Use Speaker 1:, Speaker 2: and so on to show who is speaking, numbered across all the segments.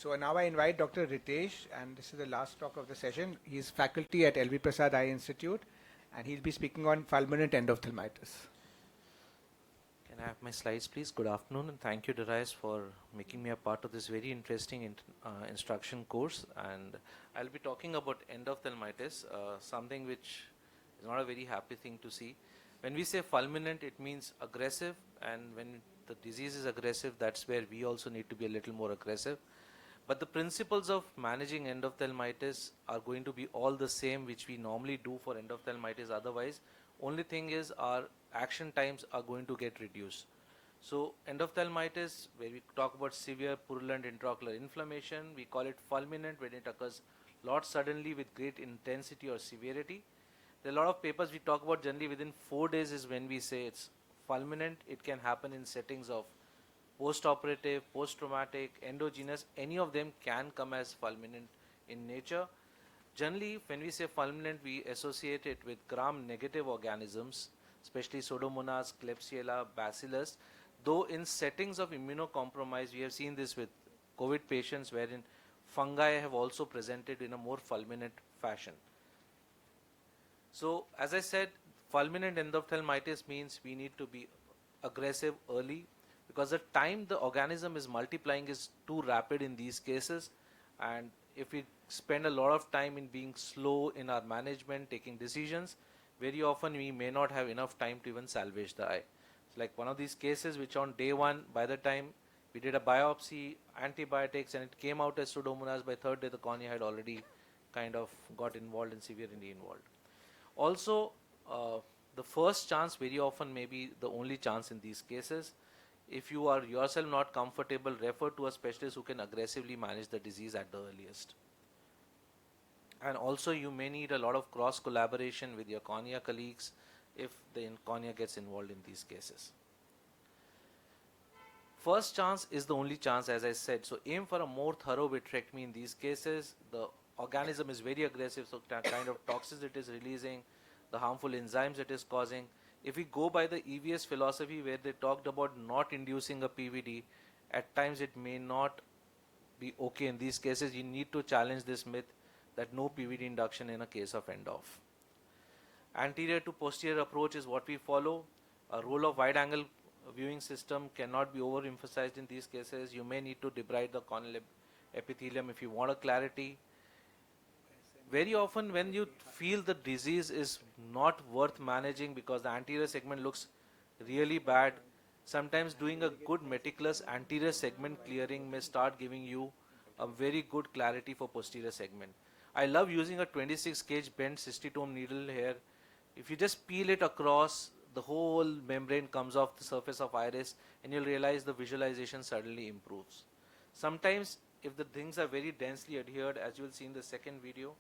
Speaker 1: So now I invite Dr. Ritesh, and this is the last talk of the session. He is faculty at LV Prasad Eye Institute, and he'll be speaking on fulminant endophthalmitis.
Speaker 2: Can I have my slides, please? Good afternoon, and thank you, Ritesh, for making me a part of this very interesting instruction course. And I'll be talking about endophthalmitis, something which is not a very happy thing to see. When we say fulminant, it means aggressive, and when the disease is aggressive, that's where we also need to be a little more aggressive. But the principles of managing endophthalmitis are going to be all the same which we normally do for endophthalmitis otherwise. Only thing is our action times are going to get reduced. So endophthalmitis, where we talk about severe purulent intraocular inflammation, we call it fulminant when it occurs lot suddenly with great intensity or severity. There are a lot of papers we talk about generally within 4 days is when we say it's fulminant. It can happen in settings of post-operative, post-traumatic, endogenous, any of them can come as fulminant in nature. Generally, when we say fulminant, we associate it with gram-negative organisms, especially Pseudomonas, Klebsiella, Bacillus. Though in settings of immunocompromise, we have seen this with COVID patients wherein fungi have also presented in a more fulminant fashion. So, as I said, fulminant endophthalmitis means we need to be aggressive early, because the time the organism is multiplying is too rapid in these cases, and if we spend a lot of time in being slow in our management, taking decisions, very often we may not have enough time to even salvage the eye. It's like one of these cases which on day one, by the time we did a biopsy, antibiotics, and it came out as Pseudomonas, by third day the cornea had already kind of got involved and severely involved. Also, the first chance very often may be the only chance in these cases. If you are yourself not comfortable, refer to a specialist who can aggressively manage the disease at the earliest. And also you may need a lot of cross collaboration with your cornea colleagues if the cornea gets involved in these cases. First chance is the only chance, as I said, so aim for a more thorough vitrectomy in these cases. The organism is very aggressive, so kind of toxins it is releasing, the harmful enzymes it is causing. If we go by the EVS philosophy where they talked about not inducing a PVD, at times it may not be okay. In these cases, you need to challenge this myth that no PVD induction in a case of ENDOPH. Anterior to posterior approach is what we follow. A role of wide angle viewing system cannot be overemphasized in these cases. You may need to debride the corneal epithelium if you want a clarity. Very often when you feel the disease is not worth managing because the anterior segment looks really bad, sometimes doing a good meticulous anterior segment clearing may start giving you a very good clarity for posterior segment. I love using a 26 gauge bent cystitome needle here. If you just peel it across, the whole membrane comes off the surface of iris and you'll realize the visualization suddenly improves. Sometimes if the things are very densely adhered, as you will see in the second video,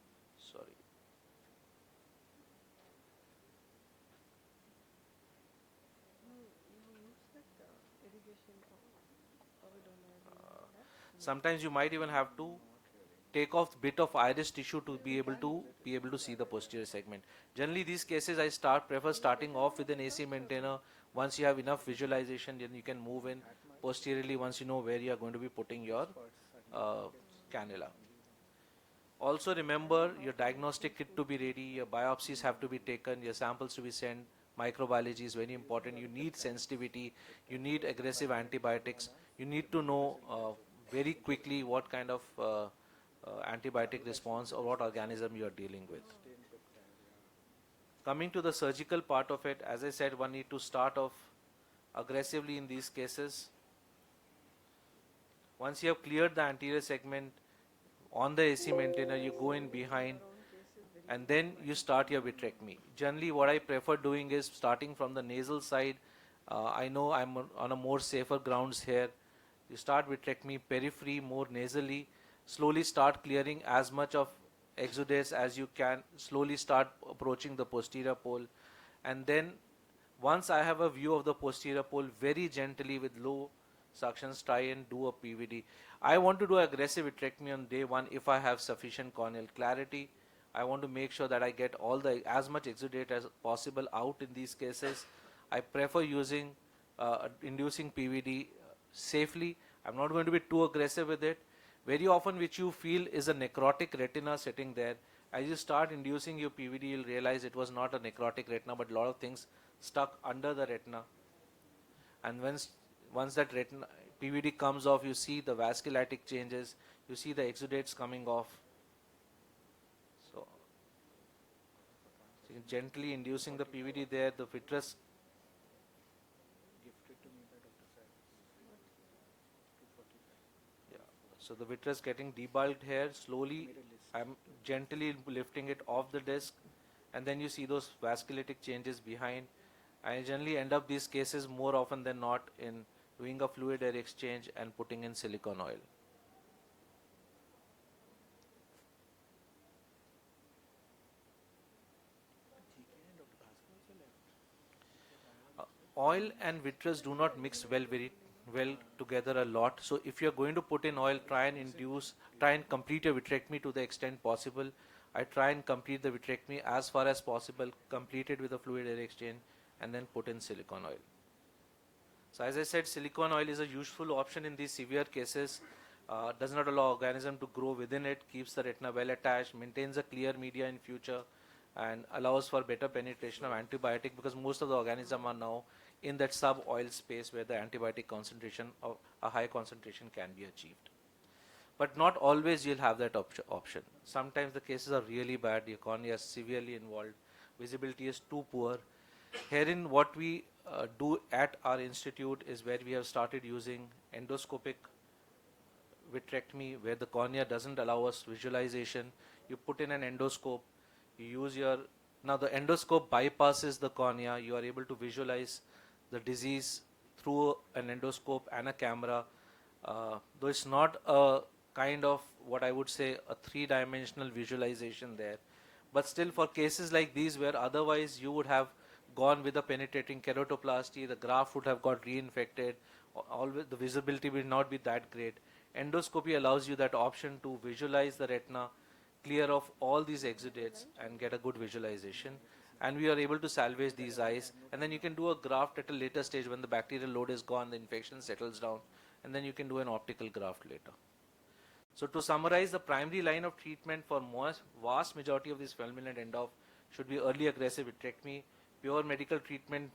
Speaker 2: sometimes you might even have to take off bit of iris tissue to be able to see the posterior segment. Generally these cases I prefer starting off with an AC maintainer. Once you have enough visualization, then you can move in posteriorly once you know where you are going to be putting your cannula. Also remember your diagnostic kit to be ready, your biopsies have to be taken, your samples to be sent, microbiology is very important, you need sensitivity, you need aggressive antibiotics, you need to know very quickly what kind of antibiotic response or what organism you are dealing with. Coming to the surgical part of it, as I said, one need to start off aggressively in these cases. Once you have cleared the anterior segment, on the AC maintainer you go in behind and then you start your vitrectomy. Generally what I prefer doing is starting from the nasal side. I know I'm on a more safer grounds here. You start vitrectomy periphery more nasally, slowly start clearing as much of exudates as you can, slowly start approaching the posterior pole, and then once I have a view of the posterior pole, very gently with low suctions try and do a PVD. I want to do aggressive vitrectomy on day one if I have sufficient corneal clarity. I want to make sure that I get all the as much exudate as possible out in these cases. I prefer using inducing PVD safely. I'm not going to be too aggressive with it. Very often which you feel is a necrotic retina sitting there. As you start inducing your PVD, you'll realize it was not a necrotic retina, but a lot of things stuck under the retina. And once that retina PVD comes off, you see the vasculitic changes, you see the exudates coming off. So gently inducing the PVD there, the vitreous. Yeah. So the vitreous getting debulked here, slowly I'm gently lifting it off the disc, and then you see those vasculitic changes behind. I generally end up these cases more often than not in doing a fluid air exchange and putting in silicone oil. Oil and vitreous do not mix very well together a lot. So if you're going to put in oil, try and complete your vitrectomy to the extent possible. I try and complete the vitrectomy as far as possible, complete it with a fluid air exchange, and then put in silicone oil. So as I said, silicone oil is a useful option in these severe cases. Does not allow organism to grow within it, keeps the retina well attached, maintains a clear media in future, and allows for better penetration of antibiotic, because most of the organism are now in that sub-oil space where the antibiotic concentration of a high concentration can be achieved. But not always you'll have that option. Sometimes the cases are really bad, your cornea is severely involved, visibility is too poor. Herein what we do at our institute is where we have started using endoscopic vitrectomy, where the cornea doesn't allow us visualization. You put in an endoscope, you use now the endoscope bypasses the cornea, you are able to visualize the disease through an endoscope and a camera. Though it's not a kind of what I would say a three-dimensional visualization there, but still for cases like these where otherwise you would have gone with a penetrating keratoplasty, the graft would have got reinfected, always the visibility will not be that great. Endoscopy allows you that option to visualize the retina, clear off all these exudates and get a good visualization. And we are able to salvage these eyes, and then you can do a graft at a later stage when the bacterial load is gone, the infection settles down, and then you can do an optical graft later. So to summarize, the primary line of treatment for vast majority of these fulminant endoph should be early aggressive vitrectomy. Pure medical treatment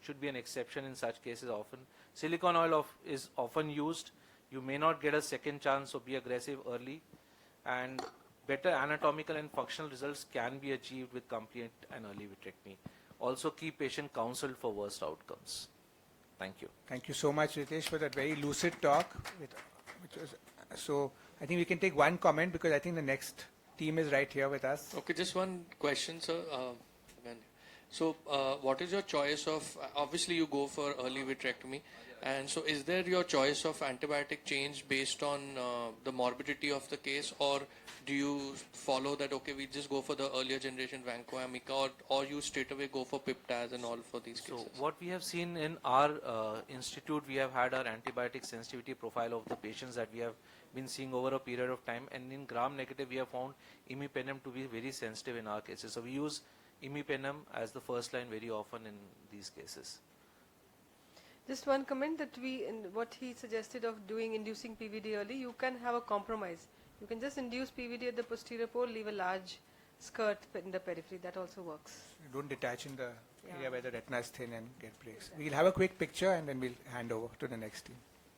Speaker 2: should be an exception in such cases often. Silicone oil is often used. You may not get a second chance, so be aggressive early. And better anatomical and functional results can be achieved with complete and early vitrectomy. Also keep patient counseled for worst outcomes. Thank you.
Speaker 1: Thank you so much, Ritesh, for that very lucid talk. So I think we can take one comment because I think the next team is right here with us.
Speaker 3: Okay, just one question, sir. So what is your choice of, obviously you go for early vitrectomy, and so is there your choice of antibiotic change based on the morbidity of the case, or do you follow that, okay, we just go for the earlier generation vancomycin, or you straight away go for piptaz and all for these cases?
Speaker 2: So what we have seen in our institute, we have had our antibiotic sensitivity profile of the patients that we have been seeing over a period of time, and in gram negative we have found imipenem to be very sensitive in our cases. So we use imipenem as the first line very often in these cases.
Speaker 4: Just one comment that what he suggested of inducing PVD early, you can have a compromise. You can just induce PVD at the posterior pole, leave a large skirt in the periphery. That also works.
Speaker 1: You don't detach in the area where the retina is thin and get breaks. We'll have a quick picture and then we'll hand over to the next team.